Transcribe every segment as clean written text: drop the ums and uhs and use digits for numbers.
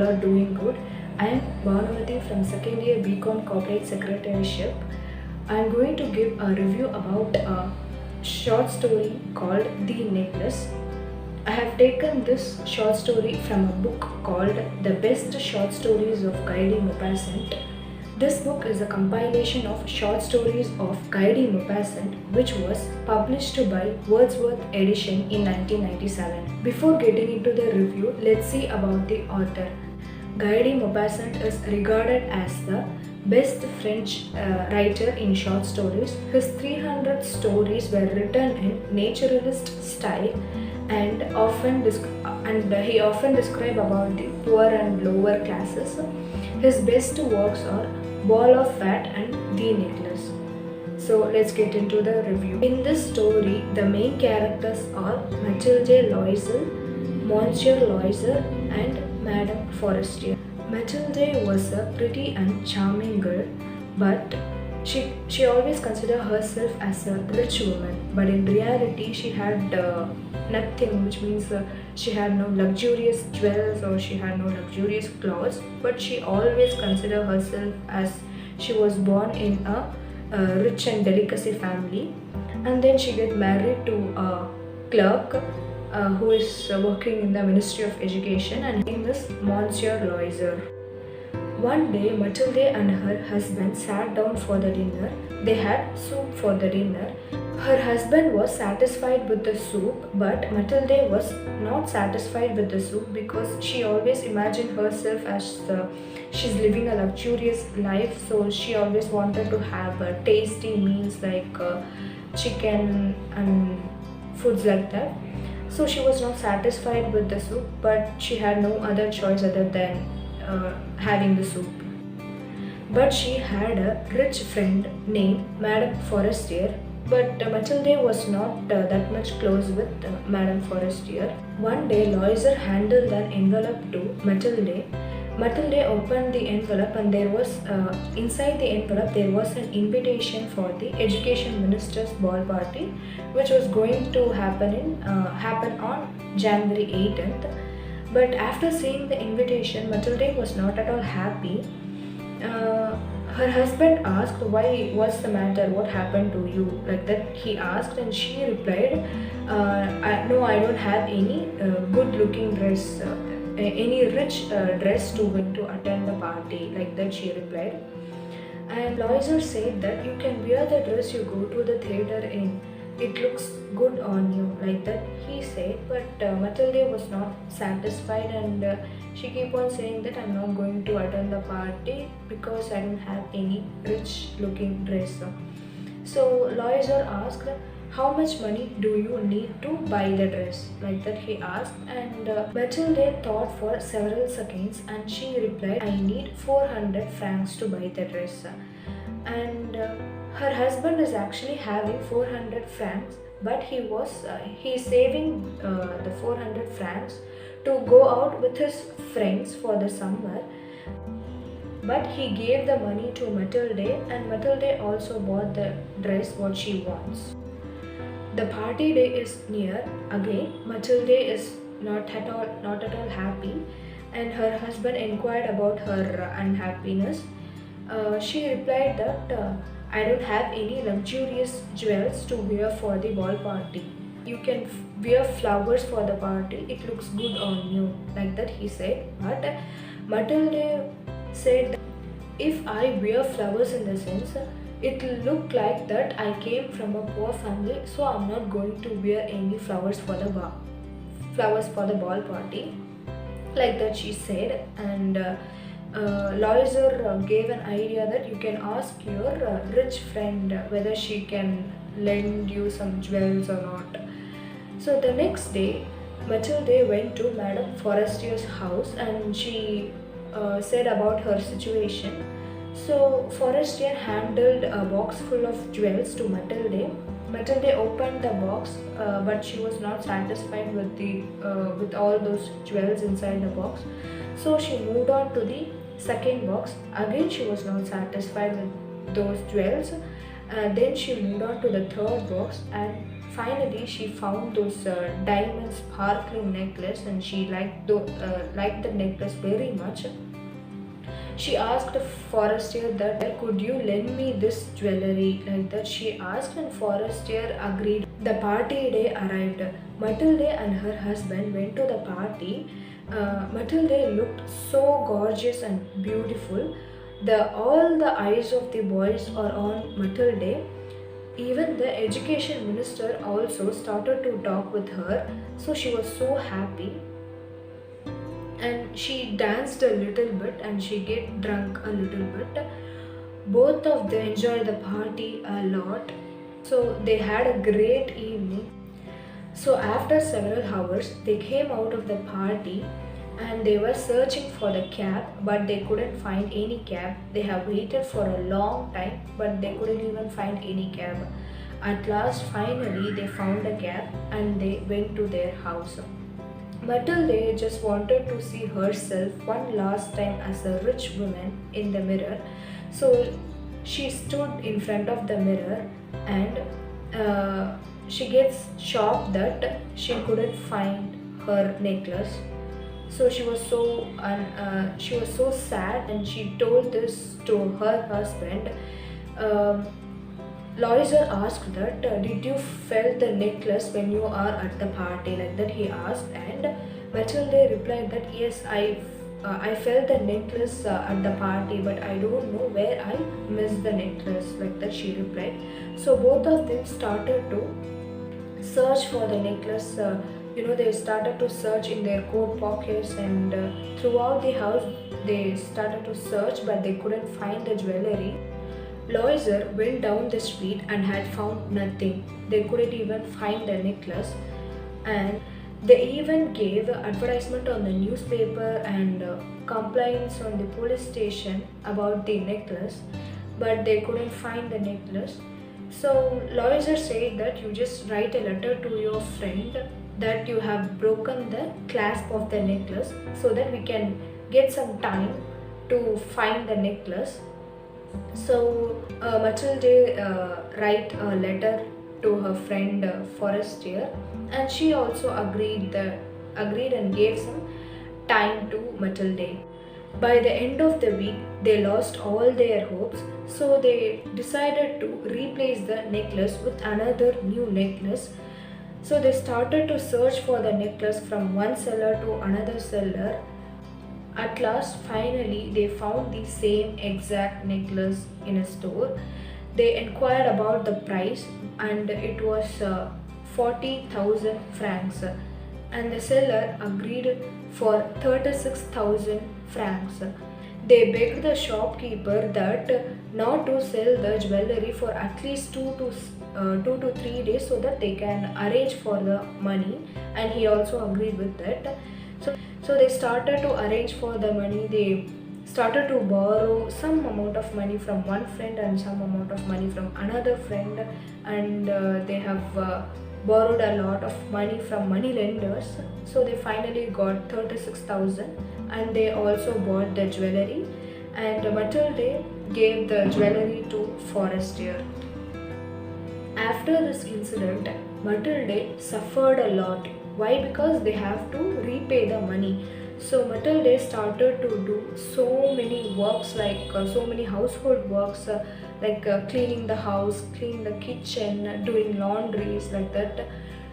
are doing good. I am Bhanumathy from second year BCom Corporate Secretarieship. I am going to give a review about a short story called The Necklace. I have taken this short story from a book called The Best Short Stories of K.Banumathy. This book is a compilation of short stories of K.Banumathy, which was published by Wordsworth Edition in 1997. Before getting into the review, let's see about the author. K.Banumathy is regarded as the best French writer in short stories. His 300 stories were written in naturalist style and he often described about the poor and lower classes. His best works are Ball of Fat and The Necklace. So let's get into the review. In this story, the main characters are Mathilde Loisel, Monsieur Loisel and Madame Forestier. Mathilde was a pretty and charming girl, but she always considered herself as a rich woman. But in reality, she had nothing, which means she had no luxurious jewels or she had no luxurious clothes. But she always considered herself as she was born in a rich and delicacy family, and then she get married to a clerk who is working in the Ministry of Education, and his name is Monsieur Loisel. One day, Mathilde and her husband sat down for the dinner. They had soup for the dinner. Her husband was satisfied with the soup, but Mathilde was not satisfied with the soup because she always imagined herself as she's living a luxurious life. So she always wanted to have tasty meals like chicken and foods like that. So she was not satisfied with the soup, but she had no other choice other than having the soup. But she had a rich friend named Madame Forestier, but Mathilde was not that much close with Madame Forestier. One day, Loisel handed an envelope to Mathilde. Mathilde opened the envelope, and there was inside the envelope there was an invitation for the Education Minister's ball party, which was going to happen on January 18th. But after seeing the invitation, Mathilde was not at all happy. Her husband asked, what's the matter, what happened to you, like that he asked, and she replied, no, I don't have any good looking dress, any rich dress to attend the party, like that she replied. And Loisel said that you can wear the dress you go to the theatre in, it looks good on you, like that he said. But Mathilde was not satisfied, and she kept on saying that I'm not going to attend the party because I don't have any rich looking dress. So Loisel asked, how much money do you need to buy the dress, like that he asked. And Mathilde thought for several seconds, and she replied, I need 400 francs to buy the dress. And her husband is actually having 400 francs, but he's saving the 400 francs to go out with his friends for the summer. But he gave the money to Mathilde, and Mathilde also bought the dress what she wants. The party day is near. Again, Mathilde is not at all happy, and her husband inquired about her unhappiness. She replied that I don't have any luxurious jewels to wear for the ball party. You can wear flowers for the party, it looks good on you, like that he said. But Mathilde said that if I wear flowers in the sense, it will look like that I came from a poor family, so I'm not going to wear any flowers for the ball party, like that she said. And Loisel gave an idea that you can ask your rich friend whether she can lend you some jewels or not. So the next day, Mathilde went to Madame Forestier's house, and she said about her situation. So Forestier handed a box full of jewels to Mathilde. Mathilde opened the box, but she was not satisfied with all those jewels inside the box. So she moved on to the second box. Again, she was not satisfied with those jewels. Then she moved on to the third box, and finally she found those diamond sparkling necklace, and she liked the necklace very much. She asked Forestier that could you lend me this jewelry, like that she asked, and Forestier agreed. The party day arrived. Matilde and her husband went to the party. Matilde looked so gorgeous and beautiful. All the eyes of the boys are on Matilde. Even the education minister also started to talk with her, so she was so happy. And she danced a little bit and she get drunk a little bit. Both of them enjoyed the party a lot, so they had a great evening. So after several hours they came out of the party and they were searching for the cab, but they couldn't find any cab. They have waited for a long time, but they couldn't even find any cab. At last finally they found a cab and they went to their house. Matilde just wanted to see herself one last time as a rich woman in the mirror. So she stood in front of the mirror and she gets shocked that she couldn't find her necklace. So she was so sad, and she told this to her husband. Loiser asked that, did you felt the necklace when you are at the party, like that he asked, and Matilde replied that yes, I felt the necklace at the party, but I don't know where I missed the necklace, like that she replied. So both of them started to search for the necklace. They started to search in their coat pockets and throughout the house they started to search, but they couldn't find the jewelry. Loiser went down the street and had found nothing. They couldn't even find the necklace, and they even gave advertisement on the newspaper and complaints on the police station about the necklace, but they couldn't find the necklace. So Loiser said that you just write a letter to your friend that you have broken the clasp of the necklace so that we can get some time to find the necklace. So Matilde write a letter to her friend Forestier, and she also agreed and gave some time to Matilde. By the end of the week, they lost all their hopes, so they decided to replace the necklace with another new necklace. So they started to search for the necklace from one seller to another seller. At last, finally, they found the same exact necklace in a store. They inquired about the price, and it was 40,000 francs, and the seller agreed for 36,000 francs. They begged the shopkeeper that not to sell the jewelry for at least 2 to 3 days so that they can arrange for the money, and he also agreed with that. So they started to arrange for the money. They started to borrow some amount of money from one friend and some amount of money from another friend, and they have borrowed a lot of money from money lenders. So they finally got 36,000, and they also bought the jewelry, and Matilde gave the jewelry to Forestier. After this incident, Matilde suffered a lot. Why? Because they have to repay the money. So Matilde started to do so many works, like so many household works, cleaning the house, cleaning the kitchen, doing laundries, like that.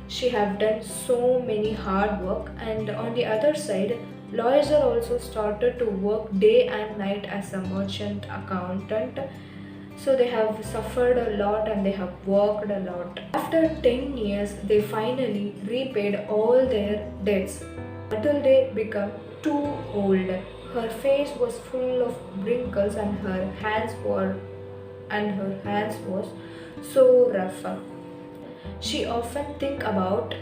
She have done so many hard work, and on the other side, Loiser also started to work day and night as a merchant accountant. So they have suffered a lot and they have worked a lot. After 10 years, they finally repaid all their debts. Matilde became too old. Her face was full of wrinkles, and her hands was so rough. She often think about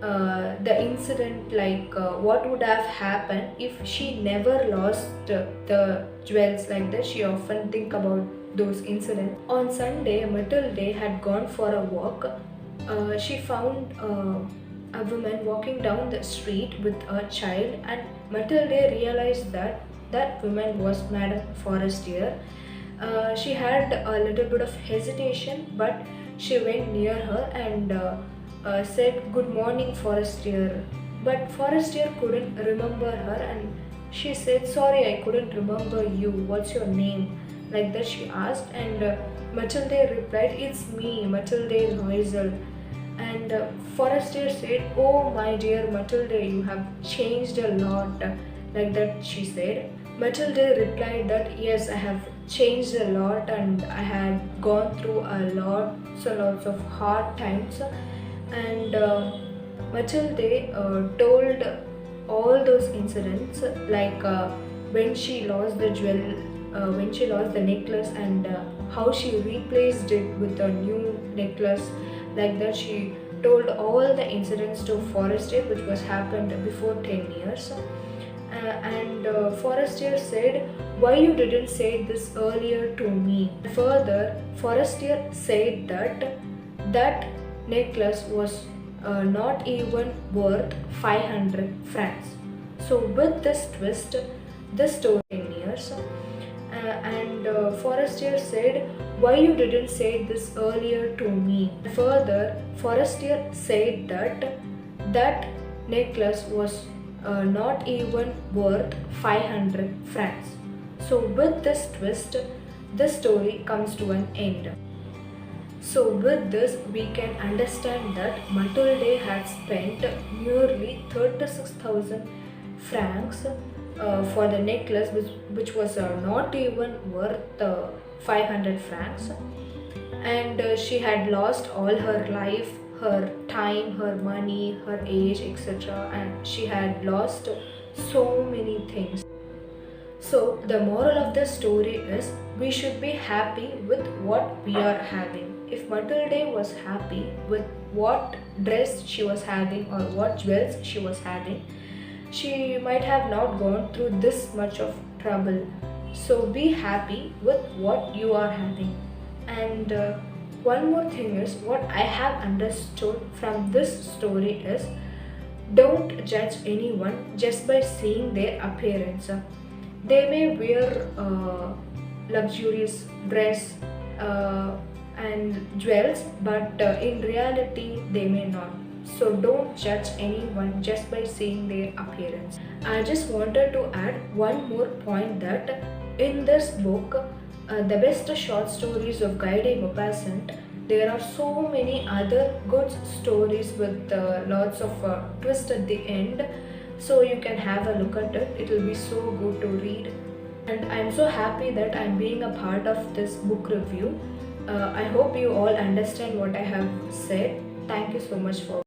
the incident, like what would have happened if she never lost the jewels, like that. She often think about those incidents. On Sunday, Matilde had gone for a walk. She found a woman walking down the street with a child, and Matilde realized that that woman was Madame Forestier. She had a little bit of hesitation, but she went near her and said good morning Forestier, but Forestier couldn't remember her and she said sorry I couldn't remember you, what's your name? Like that she asked and Matilde replied it's me, Matilde Loisel. And Forestier said, oh my dear Matilde, you have changed a lot. Like that she said. Matilde replied that yes, I have changed a lot and I had gone through lots of hard times. And Matilde told all those incidents like when she lost the when she lost the necklace and how she replaced it with a new necklace. Like that she told all the incidents to Forestier which was happened before 10 years. And Forestier said, why you didn't say this earlier to me? Further, Forestier said that that necklace was not even worth 500 francs. So with this twist, this story 10 years. And Forestier said, why you didn't say this earlier to me? Further, Forestier said that that necklace was not even worth 500 francs. So with this twist, this story comes to an end. So with this, we can understand that Matilde had spent nearly 36,000 francs for the necklace which was not even worth 500 francs, and she had lost all her life, her time, her money, her age, etc., and she had lost so many things. So the moral of the story is we should be happy with what we are having. If Matilde was happy with what dress she was having or what jewels she was having, she might have not gone through this much of trouble. So be happy with what you are having. And one more thing is what I have understood from this story is don't judge anyone just by seeing their appearance. They may wear luxurious dress and jewels, but in reality they may not. So don't judge anyone just by seeing their appearance. I just wanted to add one more point that in this book, the best short stories of K.Banumathy, there are so many other good stories with lots of twists at the end. So you can have a look at it. It will be so good to read. And I'm so happy that I'm being a part of this book review. I hope you all understand what I have said. Thank you so much for